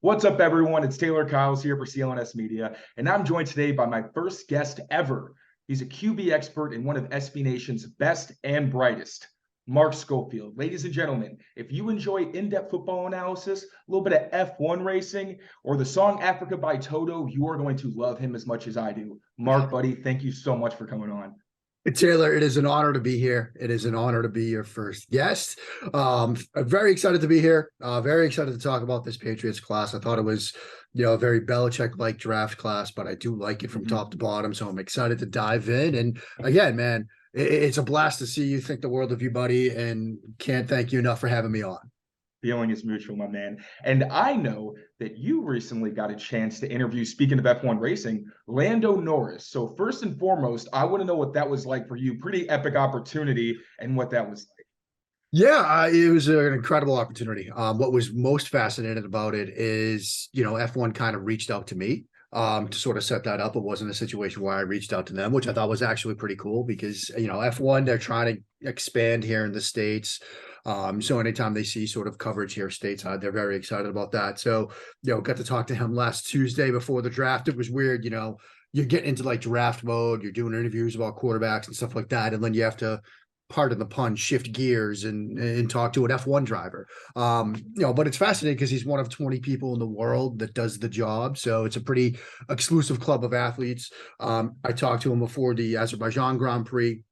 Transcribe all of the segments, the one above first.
What's up, everyone? It's Tayler Kyles here for CLNS Media, and I'm joined today by my first guest ever. He's a QB expert and one of SB Nation's best and brightest, Mark Schofield. Ladies and gentlemen, if you enjoy in-depth football analysis, a little bit of F1 racing, or the song Africa by Toto, you are going to love him as much as I do. Mark, buddy, thank you so much for coming on. Taylor, it is an honor to be here. It is an honor to be your first guest. I'm very excited to be here. Very excited to talk about this Patriots class. I thought it was, a very Belichick-like draft class, but I do like it from top to bottom. So I'm excited to dive in. And again, man, it's a blast to see you. Think the world of you, buddy, and can't thank you enough for having me on. Feeling is mutual, my man. And I know that you recently got a chance to interview, speaking of F1 racing, Lando Norris. So first and foremost, I want to know what that was like for you. Pretty epic opportunity and what that was like. Yeah, it was an incredible opportunity. What was most fascinating about it is, F1 kind of reached out to me to sort of set that up. It wasn't a situation where I reached out to them, which I thought was actually pretty cool because, F1, they're trying to expand here in the States. So anytime they see sort of coverage here stateside, they're very excited about that. So, got to talk to him last Tuesday before the draft. It was weird, you're getting into like draft mode, you're doing interviews about quarterbacks and stuff like that. And then you have to, pardon the pun, shift gears and talk to an F1 driver. But it's fascinating because he's one of 20 people in the world that does the job. So it's a pretty exclusive club of athletes. I talked to him before the Azerbaijan Grand Prix,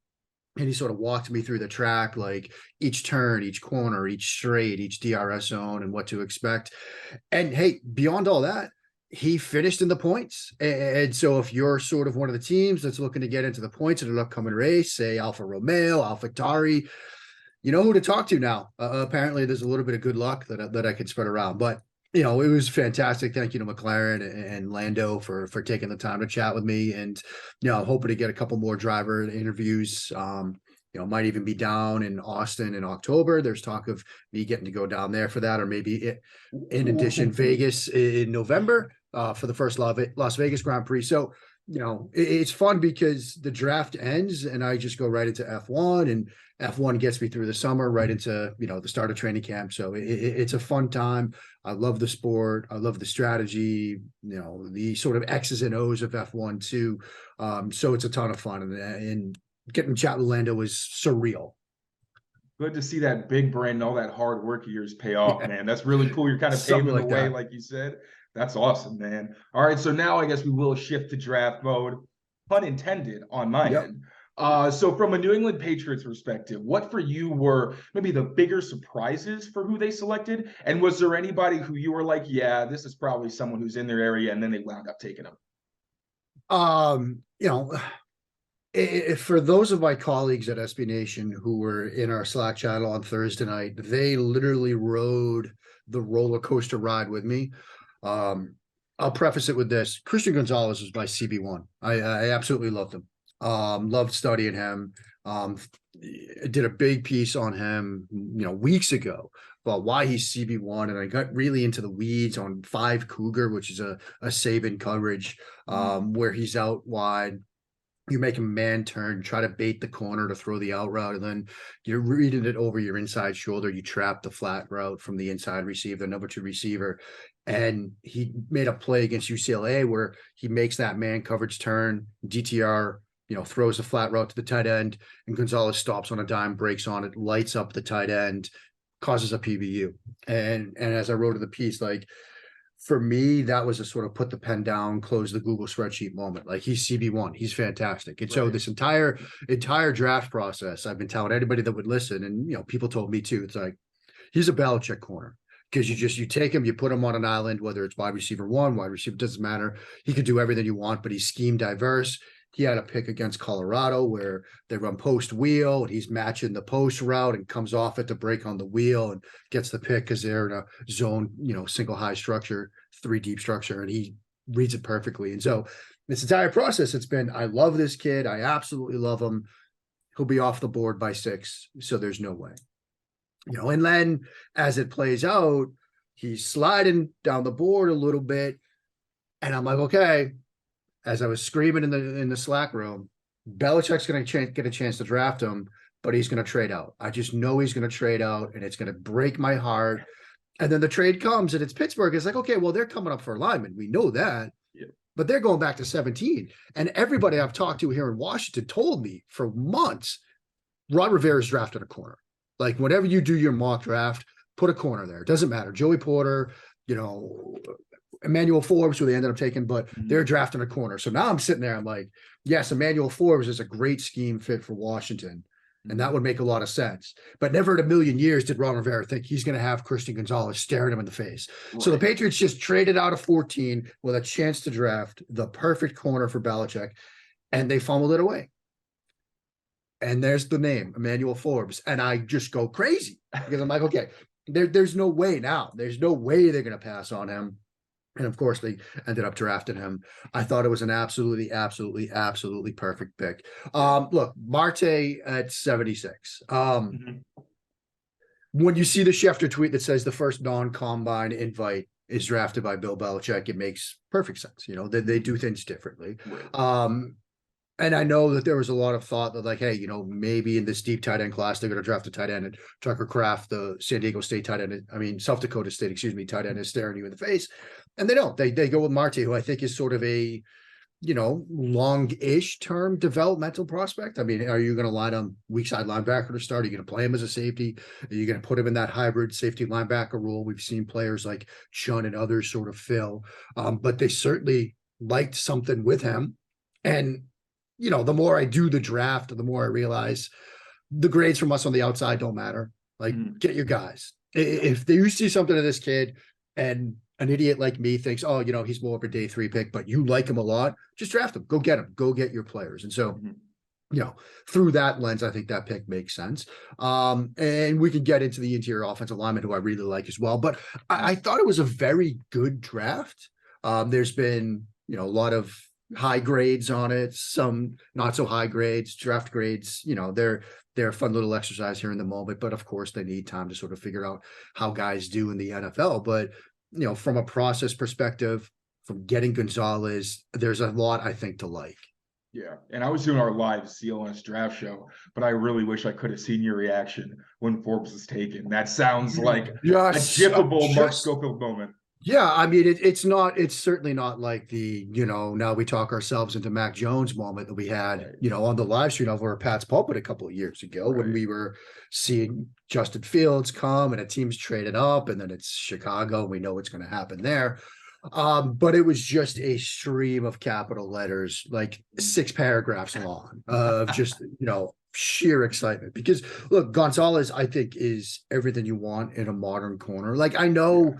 and he sort of walked me through the track, like each turn, each corner, each straight, each DRS zone, and what to expect. And hey, beyond all that, he finished in the points. And so if you're sort of one of the teams that's looking to get into the points in an upcoming race, say Alfa Romeo, AlphaTauri, you know who to talk to now. Apparently there's a little bit of good luck that I could spread around. But, it was fantastic. Thank you to McLaren and Lando for taking the time to chat with me. And, hoping to get a couple more driver interviews. Might even be down in Austin in October. There's talk of me getting to go down there for that, or maybe in addition, Vegas in November for the first Las Vegas Grand Prix. So, it's fun because the draft ends and I just go right into F1, and F1 gets me through the summer right into, the start of training camp. So it's a fun time. I love the sport. I love the strategy, the sort of X's and O's of F1 too. So it's a ton of fun, and getting to chat with Lando was surreal. Good to see that big brain and all that hard work of yours pay off, man. That's really cool. You're kind of paving the way, like you said. That's awesome, man. All right, so now I guess we will shift to draft mode, pun intended, on my end. So from a New England Patriots perspective, what for you were maybe the bigger surprises for who they selected? And was there anybody who you were like, yeah, this is probably someone who's in their area, and then they wound up taking them? For those of my colleagues at SB Nation who were in our Slack channel on Thursday night, they literally rode the roller coaster ride with me. I'll preface it with this. Christian Gonzalez was my CB1. I absolutely loved him. Loved studying him. Did a big piece on him, weeks ago about why he's CB1. And I got really into the weeds on 5 Cougar, which is a Saban coverage, where he's out wide. You make a man turn, try to bait the corner to throw the out route, and then you're reading it over your inside shoulder. You trap the flat route from the inside receiver, the number 2 receiver. And he made a play against UCLA where he makes that man coverage turn, DTR, throws a flat route to the tight end, and Gonzalez stops on a dime, breaks on it, lights up the tight end, causes a PBU. And as I wrote in the piece, like, for me, that was a sort of put the pen down, close the Google spreadsheet moment. Like, he's CB1, he's fantastic. And so this entire draft process, I've been telling anybody that would listen, and people told me too, it's like, he's a Belichick corner. Because you take him, you put him on an island, whether it's wide receiver 1, wide receiver, doesn't matter. He could do everything you want, but he's scheme diverse. He had a pick against Colorado where they run post wheel, and he's matching the post route and comes off it to break on the wheel and gets the pick because they're in a zone, single high structure, 3 deep structure, and he reads it perfectly. And so this entire process, it's been, I love this kid. I absolutely love him. He'll be off the board by 6. So there's no way. And then as it plays out, he's sliding down the board a little bit. And I'm like, okay, as I was screaming in the Slack room, Belichick's going to get a chance to draft him, but he's going to trade out. I just know he's going to trade out, and it's going to break my heart. And then the trade comes and it's Pittsburgh. It's like, okay, well, they're coming up for alignment. We know that. Yeah. But they're going back to 17. And everybody I've talked to here in Washington told me for months, Ron Rivera's drafted a corner. Like whenever you do your mock draft, put a corner there. It doesn't matter. Joey Porter, Emmanuel Forbes, who they ended up taking, but they're drafting a corner. So now I'm sitting there, I'm like, yes, Emmanuel Forbes is a great scheme fit for Washington. And that would make a lot of sense. But never in a million years did Ron Rivera think he's going to have Christian Gonzalez staring him in the face. Right. So the Patriots just traded out of 14 with a chance to draft the perfect corner for Belichick, and they fumbled it away. And there's the name, Emmanuel Forbes. And I just go crazy because I'm like, okay, there's no way now. There's no way they're going to pass on him. And of course, they ended up drafting him. I thought it was an absolutely perfect pick. Look, Marte at 76. When you see the Schefter tweet that says the first non-combine invite is drafted by Bill Belichick, it makes perfect sense. They do things differently. Right. And I know that there was a lot of thought that, like, hey, maybe in this deep tight end class, they're going to draft a tight end. And Tucker Kraft, the San Diego State tight end, South Dakota State, tight end is staring you in the face. And they don't. They go with Marte, who I think is sort of a, long-ish term developmental prospect. Are you going to line him weak side linebacker to start? Are you going to play him as a safety? Are you going to put him in that hybrid safety linebacker role? We've seen players like Chun and others sort of fill. But they certainly liked something with him. And the more I do the draft, the more I realize the grades from us on the outside don't matter. Like, get your guys. If you see something in this kid and an idiot like me thinks, oh, he's more of a day 3 pick, but you like him a lot, just draft him. Go get him. Go get your players. And so, through that lens, I think that pick makes sense. And we can get into the interior offensive lineman, who I really like as well. But I thought it was a very good draft. There's been, a lot of high grades on it, some not so high grades, draft grades, they're a fun little exercise here in the moment, but of course they need time to sort of figure out how guys do in the NFL. But, from a process perspective, from getting Gonzalez, there's a lot I think to like. Yeah. And I was doing our live CLNS draft show, but I really wish I could have seen your reaction when Forbes was taken. That sounds like a jiffable Mark Schofield moment. Yeah, it's certainly not like the, now we talk ourselves into Mac Jones moment that we had, on the live stream over Pat's Pulpit a couple of years ago, when we were seeing Justin Fields come and a team's traded up and then it's Chicago. And we know what's going to happen there. But it was just a stream of capital letters, like 6 paragraphs long of just, sheer excitement. Because look, Gonzalez, I think, is everything you want in a modern corner. Like, I know,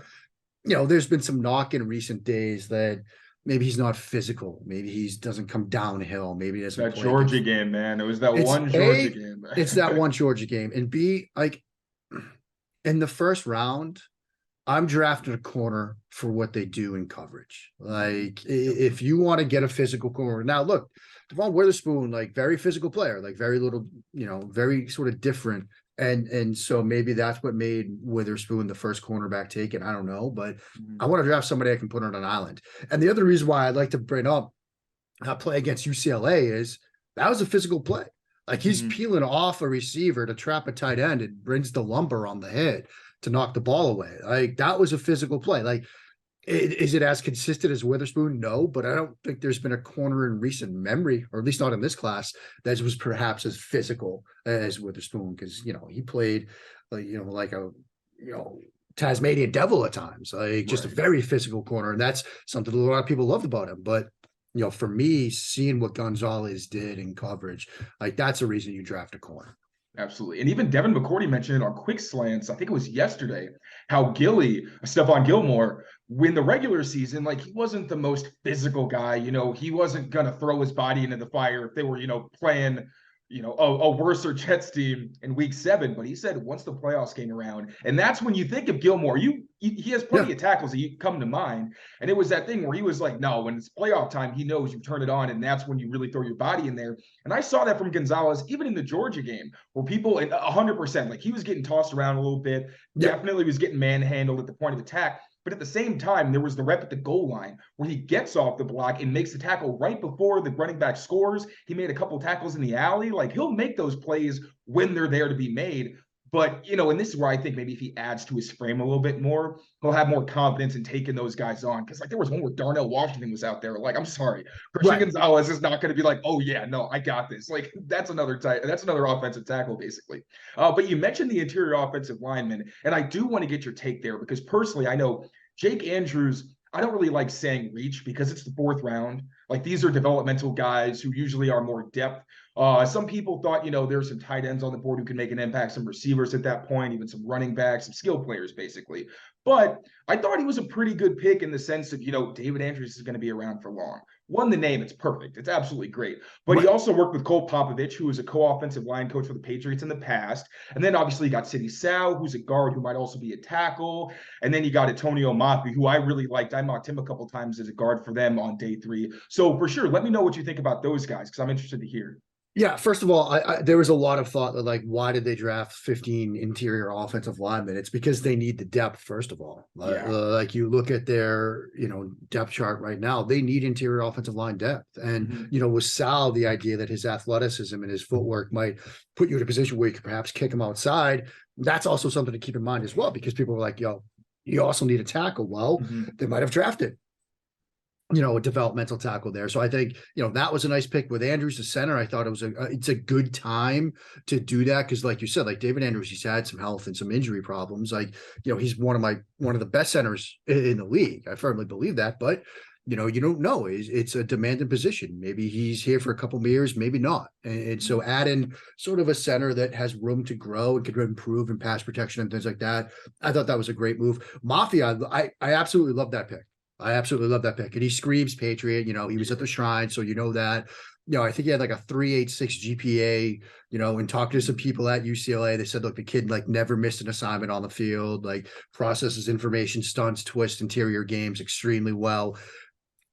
there's been some knock in recent days that maybe he's not physical. Maybe he doesn't come downhill. Maybe he doesn't that play Georgia game, man. It was that one Georgia game. It's that one Georgia game. And B, like, in the first round, I'm drafting a corner for what they do in coverage. Like, if you want to get a physical corner. Now, look, Devon Witherspoon, like, very physical player, like very little, very sort of different. And so maybe that's what made Witherspoon the first cornerback taken. I don't know, but I want to draft somebody I can put on an island. And the other reason why I'd like to bring up that play against UCLA is that was a physical play. Like, he's peeling off a receiver to trap a tight end and brings the lumber on the head to knock the ball away. Like, that was a physical play. Like, is it as consistent as Witherspoon? No, but I don't think there's been a corner in recent memory, or at least not in this class, that was perhaps as physical as Witherspoon, because, he played, like a, Tasmanian devil at times, like just a very physical corner. And that's something a lot of people loved about him. But, for me, seeing what Gonzalez did in coverage, like, that's a reason you draft a corner. Absolutely. And even Devin McCourty mentioned it on Quick Slants, I think it was yesterday, how Stephon Gilmore, when the regular season, like, he wasn't the most physical guy. He wasn't going to throw his body into the fire if they were, playing, a worse Jets team in week 7. But he said once the playoffs came around, and that's when you think of Gilmore, he has plenty of tackles that come to mind. And it was that thing where he was like, no, when it's playoff time, he knows you turn it on, and that's when you really throw your body in there. And I saw that from Gonzalez, even in the Georgia game, where people, 100%, like, he was getting tossed around a little bit, definitely was getting manhandled at the point of attack. But at the same time, there was the rep at the goal line where he gets off the block and makes the tackle right before the running back scores. He made a couple tackles in the alley. Like, he'll make those plays when they're there to be made. But, and this is where I think maybe if he adds to his frame a little bit more, he'll have more confidence in taking those guys on. Because, like, there was one where Darnell Washington was out there. Like, I'm sorry. Christian Gonzalez is not going to be like, oh, yeah, no, I got this. Like, that's another offensive tackle, basically. But you mentioned the interior offensive lineman, and I do want to get your take there because personally, I know Jake Andrews, I don't really like saying reach because it's the 4th round. Like, these are developmental guys who usually are more depth. Some people thought, there's some tight ends on the board who can make an impact, some receivers at that point, even some running backs, some skill players, basically. But I thought he was a pretty good pick in the sense of, David Andrews is going to be around for long. One, the name, it's perfect. It's absolutely great. But he also worked with Cole Popovich, who was a co-offensive line coach for the Patriots in the past. And then obviously you got Sidney Sow, who's a guard who might also be a tackle. And then you got Antonio Mafi, who I really liked. I mocked him a couple times as a guard for them on day 3. So for sure, let me know what you think about those guys because I'm interested to hear. Yeah, first of all, there was a lot of thought that, like, why did they draft 15 interior offensive linemen? It's because they need the depth, first of all. Like, you look at their, depth chart right now, they need interior offensive line depth. And, with Sal, the idea that his athleticism and his footwork might put you in a position where you could perhaps kick him outside, that's also something to keep in mind as well, because people were like, yo, you also need a tackle. Well, they might have drafted a developmental tackle there. So I think, that was a nice pick with Andrews, the center. I thought it's a good time to do that. Cause like you said, like David Andrews, he's had some health and some injury problems. Like, he's one of the best centers in the league. I firmly believe that, but you don't know. It's a demanding position. Maybe he's here for a couple of years, maybe not. And so add in sort of a center that has room to grow and could improve in pass protection and things like that. I thought that was a great move. Mafia, I absolutely love that pick. I absolutely love that pick. And he screams Patriot. He was at the Shrine, so that. I think he had like a 3.86 GPA, and talking to some people at UCLA, they said, look, the kid like never missed an assignment on the field, like processes information, stunts, twists, interior games extremely well.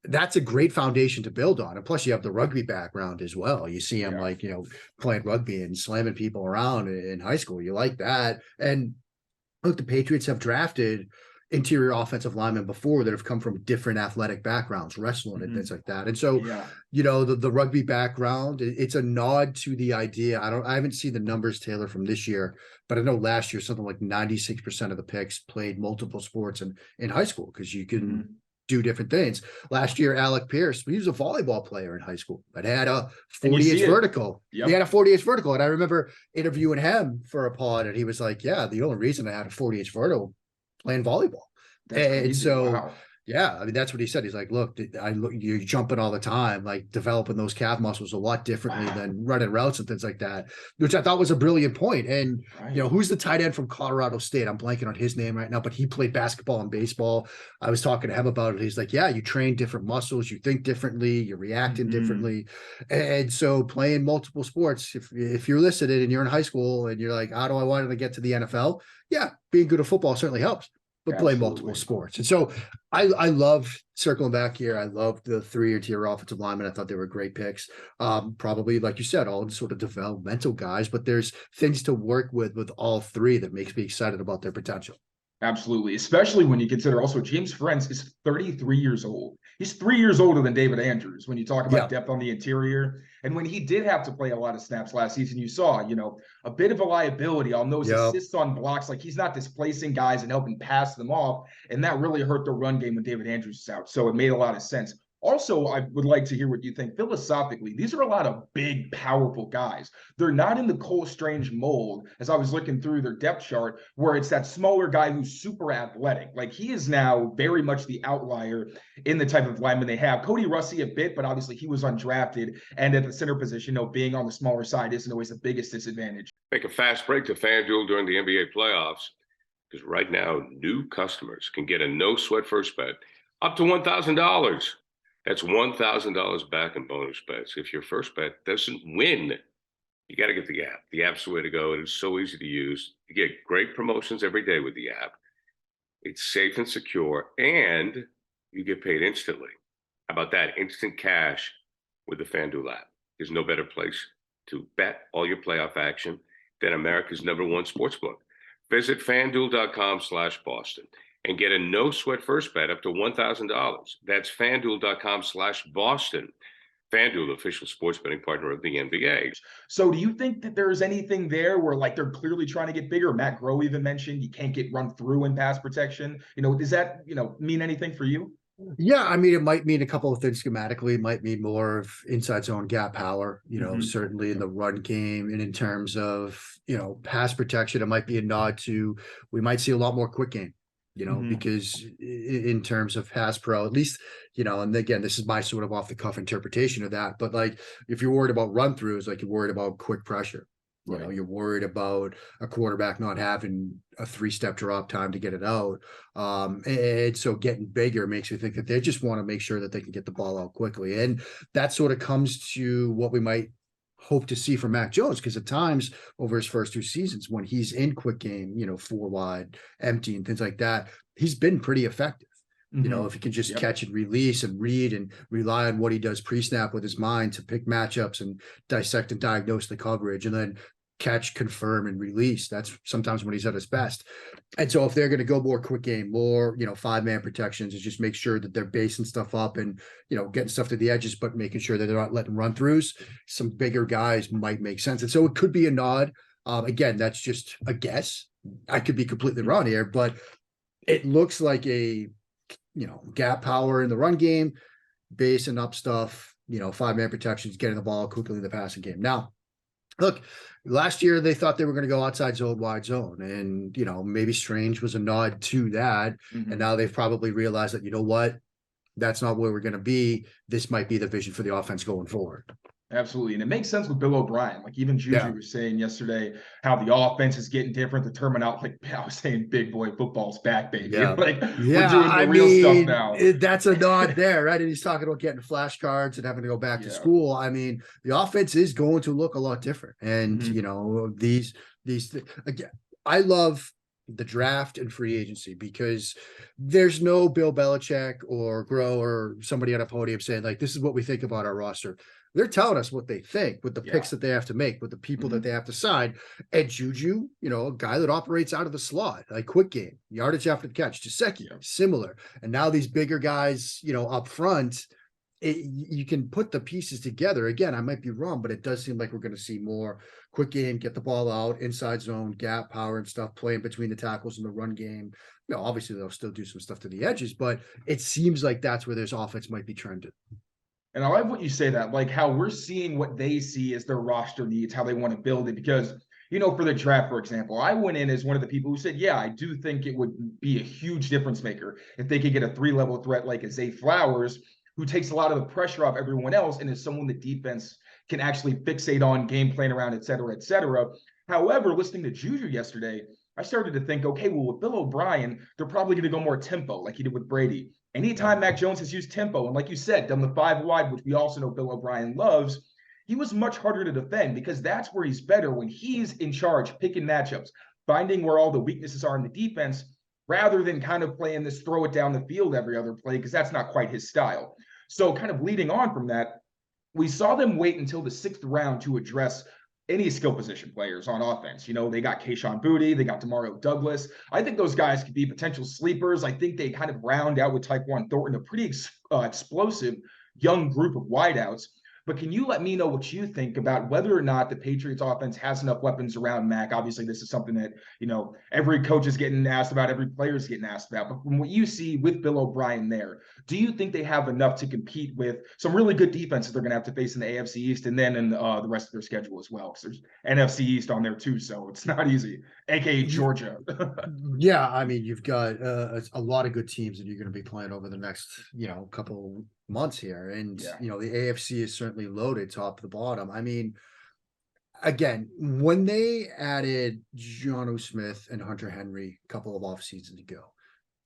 That's a great foundation to build on. And plus you have the rugby background as well. You see him playing rugby and slamming people around in high school. You like that. And look, the Patriots have drafted interior offensive linemen before that have come from different athletic backgrounds, wrestling and things like that. And so, the rugby background, it's a nod to the idea. I haven't seen the numbers, Taylor, from this year, but I know last year, something like 96% of the picks played multiple sports in high school because you can do different things. Last year, Alec Pierce, he was a volleyball player in high school, but had a 40-inch vertical. He had a 40-inch vertical. And I remember interviewing him for a pod, and he was like, yeah, the only reason I had a 40-inch vertical playing volleyball. And so, that's what he said. He's like, look, you're jumping all the time, like developing those calf muscles a lot differently than running routes and things like that, which I thought was a brilliant point. And, who's the tight end from Colorado State? I'm blanking on his name right now, but he played basketball and baseball. I was talking to him about it. He's like, yeah, you train different muscles, you think differently, you're reacting differently. And so playing multiple sports, if you're listed and you're in high school and you're like, how do I want to get to the NFL? Yeah, being good at football certainly helps. But play multiple sports. And so I love circling back here. I love the 3 interior offensive linemen. I thought they were great picks. Probably, like you said, all sort of developmental guys, but there's things to work with all 3 that makes me excited about their potential. Absolutely. Especially when you consider also James Ferentz is 33 years old. He's 3 years older than David Andrews when you talk about depth on the interior. And when he did have to play a lot of snaps last season, you saw, a bit of a liability on those assists on blocks. Like he's not displacing guys and helping pass them off. And that really hurt the run game when David Andrews is out. So it made a lot of sense. Also, I would like to hear what you think philosophically. These are a lot of big, powerful guys. They're not in the Cole Strange mold, as I was looking through their depth chart, where it's that smaller guy who's super athletic. Like he is now very much the outlier in the type of lineman they have. Cody Russi a bit, but obviously he was undrafted. And at the center position, being on the smaller side isn't always the biggest disadvantage. Make a fast break to FanDuel during the NBA playoffs, because right now, new customers can get a no-sweat first bet up to $1,000. That's $1,000 back in bonus bets. If your first bet doesn't win, you got to get the app. The app's the way to go. It is so easy to use. You get great promotions every day with the app. It's safe and secure, and you get paid instantly. How about that? Instant cash with the FanDuel app. There's no better place to bet all your playoff action than America's #1 sportsbook. Visit FanDuel.com/Boston. and get a no-sweat first bet up to $1,000. That's FanDuel.com/Boston. FanDuel, the official sports betting partner of the NBA. So do you think that there's anything there where like they're clearly trying to get bigger? Matt Groh even mentioned you can't get run through in pass protection. Does that, mean anything for you? Yeah, I mean, it might mean a couple of things schematically. It might mean more of inside zone gap power, certainly in the run game. And in terms of, pass protection, it might be a nod to, we might see a lot more quick game, because in terms of pass pro, at least, and again, this is my sort of off the cuff interpretation of that. But like, if you're worried about run throughs, like you're worried about quick pressure. You're worried about a quarterback not having a 3-step drop time to get it out. And so getting bigger makes me think that they just want to make sure that they can get the ball out quickly. And that sort of comes to what we might hope to see from Mac Jones, because at times over his first 2 seasons, when he's in quick game, 4 wide, empty and things like that, he's been pretty effective. If he can just catch and release and read and rely on what he does pre-snap with his mind to pick matchups and dissect and diagnose the coverage and then catch, confirm, and release. That's sometimes when he's at his best. And so if they're going to go more quick game, more, 5-man protections, and just make sure that they're basing stuff up and, getting stuff to the edges, but making sure that they're not letting run throughs, some bigger guys might make sense. And so it could be a nod. Again, that's just a guess. I could be completely wrong here, but it looks like a, gap power in the run game, basing up stuff, 5-man protections, getting the ball quickly in the passing game. Now, look, last year they thought they were going to go outside zone, wide zone, and maybe Strange was a nod to that. And now they've probably realized that that's not where we're going to be. This might be the vision for the offense going forward. Absolutely. And it makes sense with Bill O'Brien. Like even Juju was saying yesterday how the offense is getting different. The terminology, like I was saying, big boy football's back, baby. Yeah. We're doing the real stuff now. That's a nod there, right? And he's talking about getting flashcards and having to go back to school. I mean, the offense is going to look a lot different. And, these again, I love the draft and free agency because there's no Bill Belichick or Groh or somebody on a podium saying like, this is what we think about our roster. They're telling us what they think with the picks that they have to make, with the people that they have to sign. And Juju, a guy that operates out of the slot, like quick game, yardage after the catch. Gesicki, similar. And now these bigger guys, up front, you can put the pieces together. Again, I might be wrong, but it does seem like we're going to see more quick game, get the ball out, inside zone, gap power and stuff, playing between the tackles in the run game. Obviously they'll still do some stuff to the edges, but it seems like that's where this offense might be trending. And I like what you say that, like how we're seeing what they see as their roster needs, how they want to build it. Because, for the draft, for example, I went in as one of the people who said, yeah, I do think it would be a huge difference maker if they could get a 3-level threat like a Zay Flowers, who takes a lot of the pressure off everyone else and is someone the defense can actually fixate on, game plan around, et cetera, et cetera. However, listening to Juju yesterday, I started to think, okay, well, with Bill O'Brien, they're probably going to go more tempo like he did with Brady. Anytime Mac Jones has used tempo, and like you said, done the 5 wide, which we also know Bill O'Brien loves, he was much harder to defend because that's where he's better when he's in charge, picking matchups, finding where all the weaknesses are in the defense, rather than kind of playing this throw it down the field every other play, because that's not quite his style. So kind of leading on from that, we saw them wait until the 6th round to address any skill position players on offense. They got Kayshon Boutte, they got Demario Douglas. I think those guys could be potential sleepers. I think they kind of round out with Tyquan Thornton, a pretty explosive young group of wideouts. But can you let me know what you think about whether or not the Patriots offense has enough weapons around Mac? Obviously, this is something that, every coach is getting asked about, every player is getting asked about. But from what you see with Bill O'Brien there, do you think they have enough to compete with some really good defenses they're going to have to face in the AFC East and then in the rest of their schedule as well? Because there's NFC East on there too, so it's not easy, aka Georgia. Yeah, I mean, you've got a lot of good teams that you're going to be playing over the next, couple months here. And, the AFC is certainly loaded top to the bottom. I mean, again, when they added Jonnu Smith and Hunter Henry a couple of off seasons ago,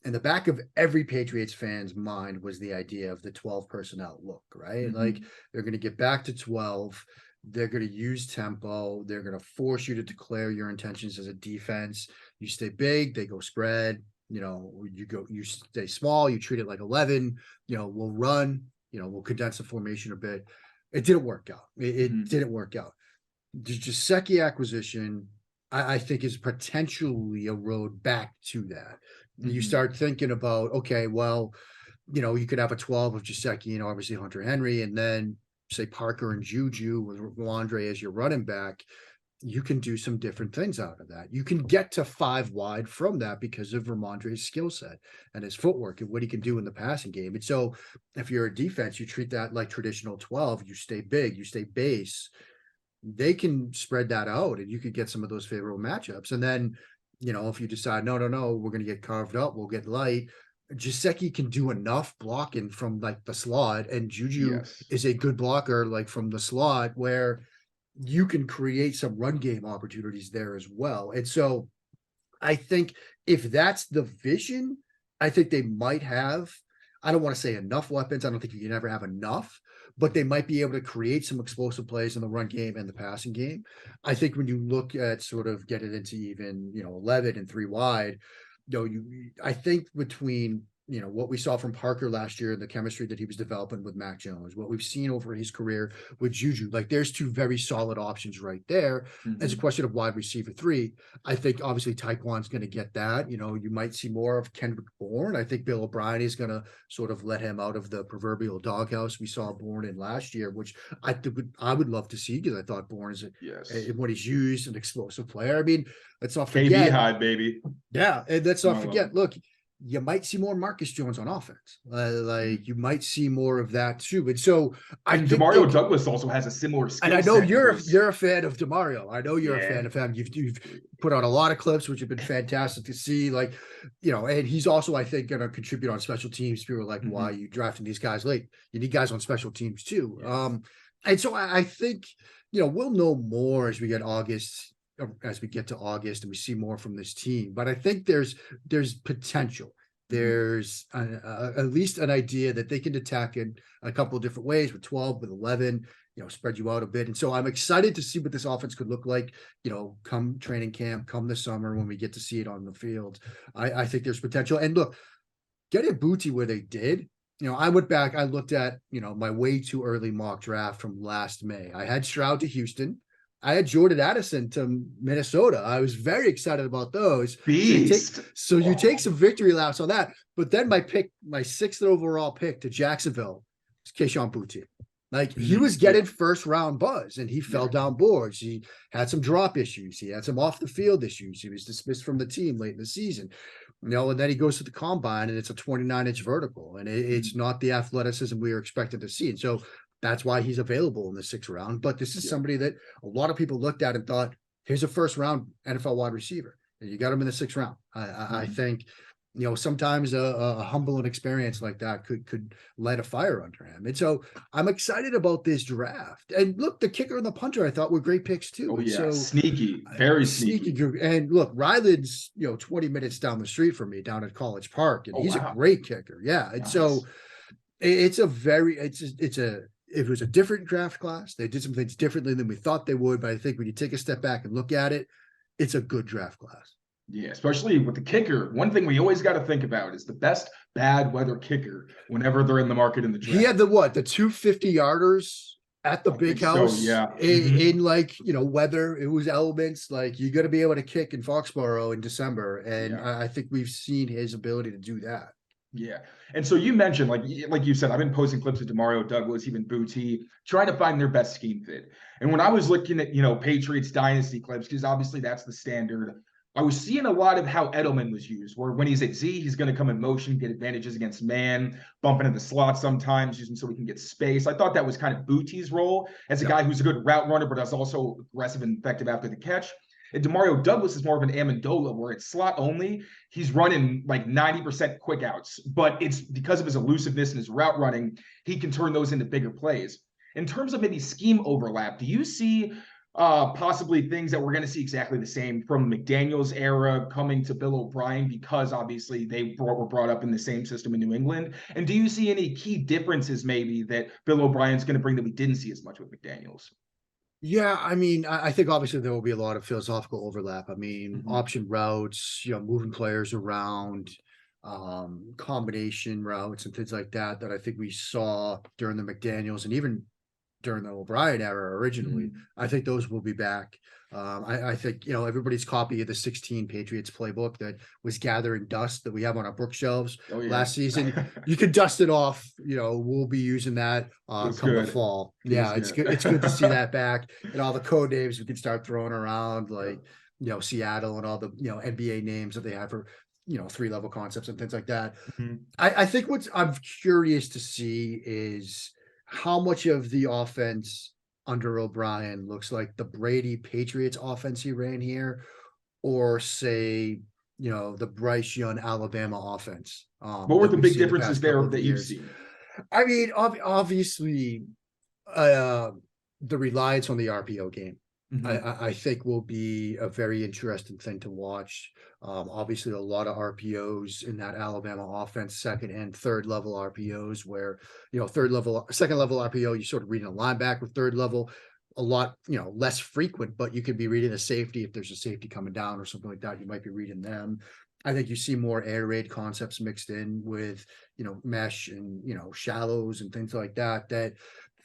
in the back of every Patriots fan's mind was the idea of the 12 personnel look, right? Like they're going to get back to 12. They're going to use tempo. They're going to force you to declare your intentions as a defense. You stay big, they go spread. You stay small, you treat it like 11, we'll run, we'll condense the formation a bit. It didn't work out. It didn't work out. The Gesicki acquisition, I think, is potentially a road back to that. You start thinking about, okay, well, you could have a 12 of Gesicki and obviously Hunter Henry, and then say Parker and Juju with Rhamondre as your running back, you can do some different things out of that. You can get to 5 wide from that because of Rhamondre's skill set and his footwork and what he can do in the passing game. And so if you're a defense, you treat that like traditional 12, you stay big, you stay base. They can spread that out and you could get some of those favorable matchups. And then, if you decide, no, we're going to get carved up, we'll get light. Gesicki can do enough blocking from like the slot, and Juju is a good blocker like from the slot where you can create some run game opportunities there as well. And so I think if that's the vision, I think they might have, I don't want to say enough weapons. I don't think you can ever have enough, but they might be able to create some explosive plays in the run game and the passing game. I think when you look at sort of get it into even, 11 and 3 wide, I think between, what we saw from Parker last year, the chemistry that he was developing with Mac Jones, what we've seen over his career with Juju, like there's 2 very solid options right there. As a question of wide receiver 3, I think obviously Tyquan's going to get that. You might see more of Kendrick Bourne. I think Bill O'Brien is going to sort of let him out of the proverbial doghouse we saw Bourne in last year, which I would love to see because I thought Bourne is what he's used, an explosive player. I mean, let's not forget. KB high, baby. Yeah, and let's not forget. Look, you might see more Marcus Jones on offense. Like you might see more of that too. And so I think Demario Douglas also has a similar skill. And I know you're a fan of Demario. I know you're a fan of him. You've put out a lot of clips, which have been fantastic to see. Like, and he's also, I think, going to contribute on special teams. People are like, why are you drafting these guys late? You need guys on special teams too. And so I think, we'll know more as we get to August and we see more from this team. But I think there's potential. There's at least an idea that they can attack in a couple of different ways with 12, with 11, spread you out a bit. And so I'm excited to see what this offense could look like, come training camp, come the summer when we get to see it on the field. I think there's potential. And look, getting Boutte where they did, I went back, I looked at, my way too early mock draft from last May. I had Stroud to Houston. I had Jordan Addison to Minnesota. I was very excited about those. Beast. So you take some victory laps on that. But then my 6th overall pick to Jacksonville was Kayshon Boutte. Like he was getting first round buzz and he fell down boards. He had some drop issues. He had some off the field issues. He was dismissed from the team late in the season. And then he goes to the combine and it's a 29-inch vertical. And it's not the athleticism we were expected to see. And so that's why he's available in the 6th round. But this is somebody that a lot of people looked at and thought, here's a first round NFL wide receiver. And you got him in the 6th round. I think, sometimes a humbling experience like that could light a fire under him. And so I'm excited about this draft. And look, the kicker and the punter I thought were great picks too. Oh, yeah. So, sneaky, very sneaky. And look, Ryland's, 20 minutes down the street from me down at College Park. And he's a great kicker. Yeah. And so it was a different draft class. They did some things differently than we thought they would. But I think when you take a step back and look at it, it's a good draft class. Yeah, especially with the kicker. One thing we always got to think about is the best bad weather kicker whenever they're in the market in the draft. He had the 250-yarders at the big house. In weather. It was elements. Like you got to be able to kick in Foxboro in December. And I think we've seen his ability to do that. Yeah. And so you mentioned, like you said, I've been posting clips of Demario Douglas, even Boutte, trying to find their best scheme fit. And when I was looking at, Patriots dynasty clips, because obviously that's the standard, I was seeing a lot of how Edelman was used, where when he's at Z, he's going to come in motion, get advantages against man, bump into the slot sometimes, use him so he can get space. I thought that was kind of Boutte's role as a guy who's a good route runner, but is also aggressive and effective after the catch. And Demario Douglas is more of an Amendola, where it's slot only. He's running like 90% quick outs, but it's because of his elusiveness and his route running, he can turn those into bigger plays. In terms of maybe scheme overlap, do you see possibly things that we're going to see exactly the same from McDaniel's era coming to Bill O'Brien, because obviously they were brought up in the same system in New England? And do you see any key differences maybe that Bill O'Brien's going to bring that we didn't see as much with McDaniel's? Yeah, I mean, I think obviously there will be a lot of philosophical overlap. I mean, option routes, moving players around, combination routes and things like that I think we saw during the McDaniels and even during the O'Brien era originally. Mhm. I think those will be back. I think, everybody's copy of the 16 Patriots playbook that was gathering dust that we have on our bookshelves Oh, yeah. last season. You could dust it off. We'll be using that was come the good. fall. It was Yeah, it's good. good. It's good to see that back, and all the code names we can start throwing around, like Seattle and all the NBA names that they have for 3-level concepts and things like that. Mhm. I think what I'm curious to see is how much of the offense under O'Brien looks like the Brady Patriots offense he ran here, or say, the Bryce Young Alabama offense. What were That the we've big seen the differences past couple there of that you've years. seen? I mean, obviously, uh, the reliance on the RPO game. Mhm. I think will be a very interesting thing to watch. Obviously, a lot of RPOs in that Alabama offense, second and third level RPOs, where second level RPO, you sort of reading a linebacker, third level, a lot less frequent, but you could be reading a safety if there's a safety coming down or something like that. You might be reading them. I think you see more air raid concepts mixed in with mesh and shallows and things like that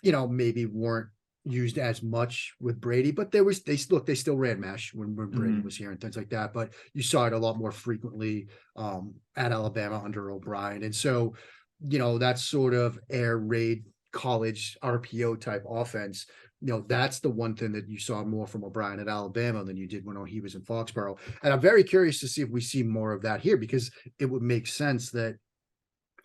maybe weren't used as much with Brady, but they still ran mesh when Brady Mhm. was here and things like that. But you saw it a lot more frequently at Alabama under O'Brien. And so, that sort of air raid college RPO type offense, that's the one thing that you saw more from O'Brien at Alabama than you did when he was in Foxborough. And I'm very curious to see if we see more of that here, because it would make sense that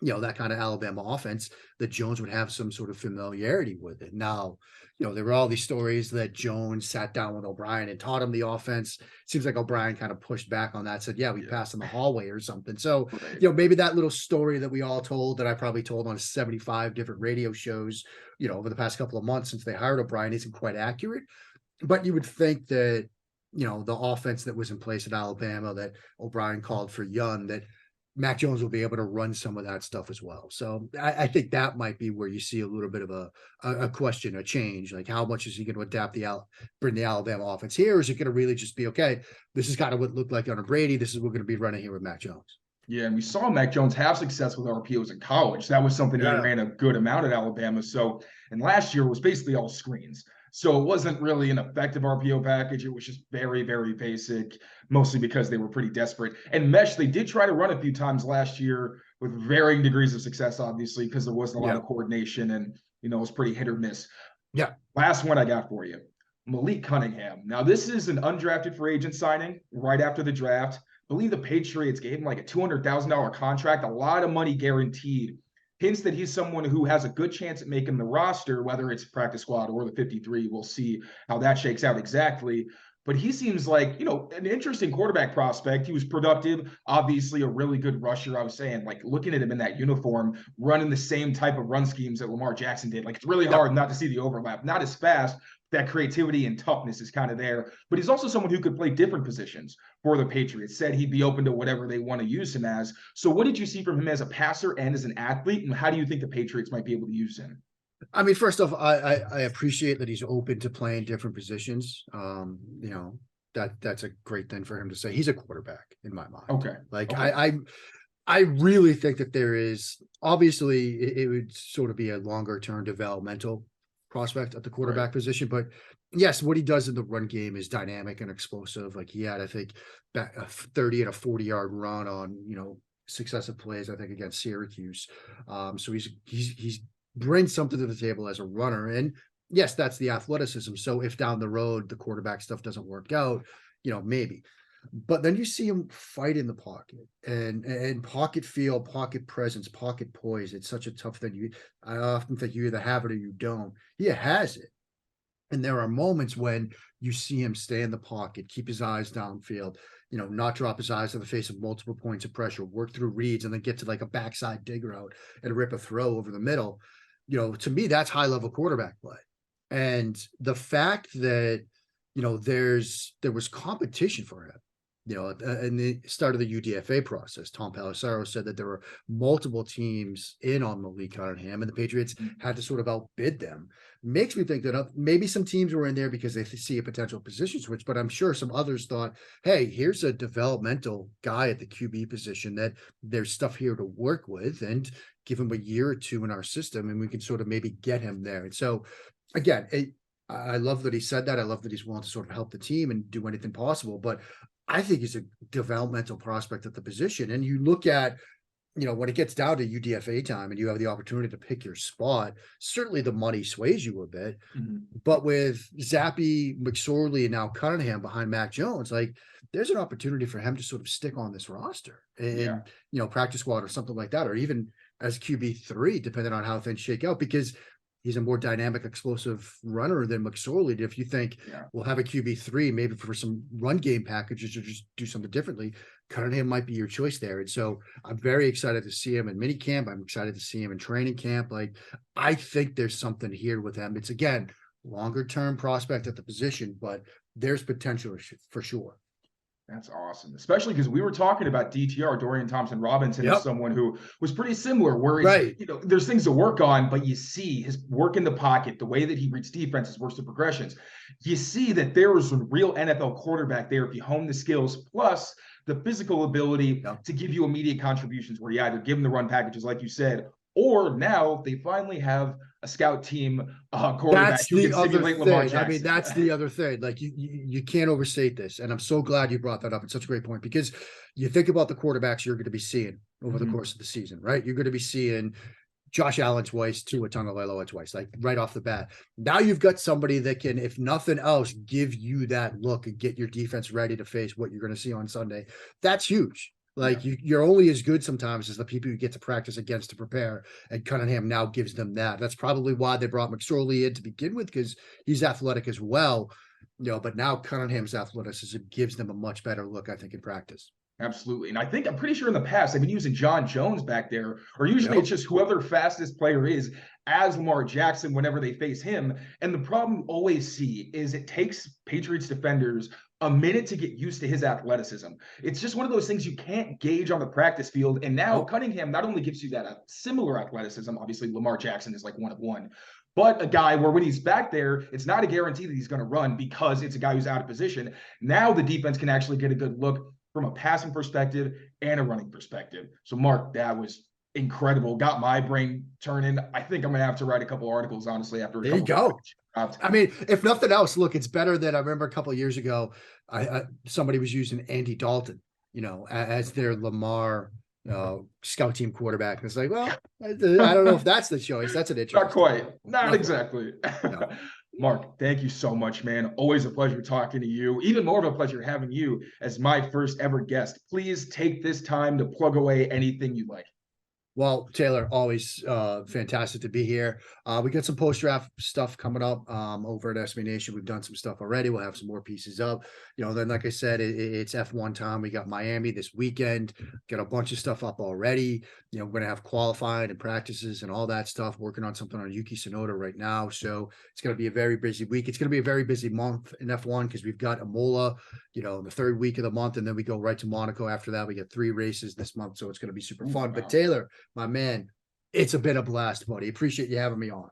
that kind of Alabama offense, that Jones would have some sort of familiarity with it. Now, there were all these stories that Jones sat down with O'Brien and taught him the offense. Seems like O'Brien kind of pushed back on that, said, yeah, we passed in the hallway or something. So, Right. maybe that little story that we all told, that I probably told on 75 different radio shows, over the past couple of months since they hired O'Brien, isn't quite accurate. But you would think that, the offense that was in place at Alabama that O'Brien called for Young, that Mac Jones will be able to run some of that stuff as well. So I think that might be where you see a little bit of a question, a change. Like, how much is he going to adapt bring the Alabama offense here? Or is it going to really just be, okay, this is kind of what it looked like under Brady. This is what we're going to be running here with Mac Jones. Yeah, and we saw Mac Jones have success with RPOs in college. That was something he ran a good amount at Alabama. So, and last year was basically all screens. So it wasn't really an effective RPO package. It was just very, very basic, mostly because they were pretty desperate. And mesh, they did try to run a few times last year with varying degrees of success, obviously, because there wasn't a lot of coordination and, it was pretty hit or miss. Yeah. Last one I got for you, Malik Cunningham. Now, this is an undrafted free agent signing right after the draft. I believe the Patriots gave him like a $200,000 contract, a lot of money guaranteed. Hints that he's someone who has a good chance at making the roster, whether it's practice squad or the 53. We'll see how that shakes out exactly. But he seems like, an interesting quarterback prospect. He was productive, obviously a really good rusher. I was saying, like, looking at him in that uniform, running the same type of run schemes that Lamar Jackson did. Like, it's really hard not to see the overlap. Not as fast. That creativity and toughness is kind of there. But he's also someone who could play different positions for the Patriots. Said he'd be open to whatever they want to use him as. So what did you see from him as a passer and as an athlete? And how do you think the Patriots might be able to use him? I mean, first off, I appreciate that he's open to playing different positions. That's a great thing for him to say. He's a quarterback in my mind. Okay. Like, okay. I really think that there is, obviously it would sort of be a longer term developmental prospect at the quarterback position, but yes, what he does in the run game is dynamic and explosive. Like, he had, I think, back a 30 and a 40-yard run on, successive plays, I think, against Syracuse. So he's brings something to the table as a runner. And yes, that's the athleticism. So if down the road the quarterback stuff doesn't work out, maybe. But then you see him fight in the pocket and pocket feel, pocket presence, pocket poise. It's such a tough thing. I often think you either have it or you don't. He has it. And there are moments when you see him stay in the pocket, keep his eyes downfield, not drop his eyes in the face of multiple points of pressure, work through reads, and then get to like a backside dig route and rip a throw over the middle. To me, that's high level quarterback play. And the fact that, there was competition for him, in the start of the UDFA process. Tom Pelissero said that there were multiple teams in on Malik Cunningham, and the Patriots had to sort of outbid them. Makes me think that maybe some teams were in there because they see a potential position switch, but I'm sure some others thought, hey, here's a developmental guy at the QB position that there's stuff here to work with, and give him a year or two in our system, and we can sort of maybe get him there. And so again, I love that he said that. I love that he's willing to sort of help the team and do anything possible. But I think he's a developmental prospect at the position. And you look at, when it gets down to UDFA time and you have the opportunity to pick your spot, certainly the money sways you a bit. Mm-hmm. But with Zappe, McSorley, and now Cunningham behind Mac Jones, like there's an opportunity for him to sort of stick on this roster and, practice squad or something like that, or even as QB3, depending on how things shake out, because he's a more dynamic, explosive runner than McSorley. If you think we'll have a QB3, maybe for some run game packages or just do something differently, Cunningham might be your choice there. And so I'm very excited to see him in mini camp. I'm excited to see him in training camp. Like, I think there's something here with him. It's, again, longer term prospect at the position, but there's potential for sure. That's awesome, especially because we were talking about DTR, Dorian Thompson-Robinson, as someone who was pretty similar, where there's things to work on, but you see his work in the pocket, the way that he reads defenses, works the progressions. You see that there was a real NFL quarterback there if you hone the skills, plus the physical ability to give you immediate contributions, where you either give him the run packages, like you said, or now they finally have a scout team quarterback who can simulate Lamar Jackson. I mean, that's the other thing. Like, you can't overstate this. And I'm so glad you brought that up. It's such a great point, because you think about the quarterbacks you're going to be seeing over the course of the season, right? You're going to be seeing Josh Allen twice, Tua Tagovailoa twice, like right off the bat. Now you've got somebody that can, if nothing else, give you that look and get your defense ready to face what you're going to see on Sunday. That's huge. Like, you're only as good sometimes as the people you get to practice against to prepare. And Cunningham now gives them that. That's probably why they brought McSorley in to begin with, because he's athletic as well. But now Cunningham's athleticism gives them a much better look, I think, in practice. Absolutely. And I'm pretty sure in the past, they've been using John Jones back there, or usually it's just whoever their fastest player is as Lamar Jackson whenever they face him. And the problem you always see is it takes Patriots defenders a minute to get used to his athleticism. It's just one of those things you can't gauge on the practice field. And now Cunningham not only gives you that similar athleticism, obviously Lamar Jackson is like one of one, but a guy where when he's back there, it's not a guarantee that he's going to run because it's a guy who's out of position. Now the defense can actually get a good look from a passing perspective and a running perspective. So Mark, that was incredible. Got my brain turning. I think I'm going to have to write a couple articles, honestly, after there you go. I mean, if nothing else, look, it's better than I remember a couple of years ago. Somebody was using Andy Dalton, as their Lamar scout team quarterback. And it's like, well, I don't know if that's the choice. That's an interesting. Not quite. Not exactly. No. Mark, thank you so much, man. Always a pleasure talking to you. Even more of a pleasure having you as my first ever guest. Please take this time to plug away anything you like. Well, Tayler, always fantastic to be here. We got some post-draft stuff coming up over at SB Nation. We've done some stuff already. We'll have some more pieces up. Then like I said, it's F1 time. We got Miami this weekend. Got a bunch of stuff up already. We're going to have qualifying and practices and all that stuff. Working on something on Yuki Tsunoda right now. So it's going to be a very busy week. It's going to be a very busy month in F1 because we've got Imola, in the third week of the month. And then we go right to Monaco after that. We got 3 races this month. So it's going to be super fun. But Tayler, my man, it's been a blast, buddy. Appreciate you having me on.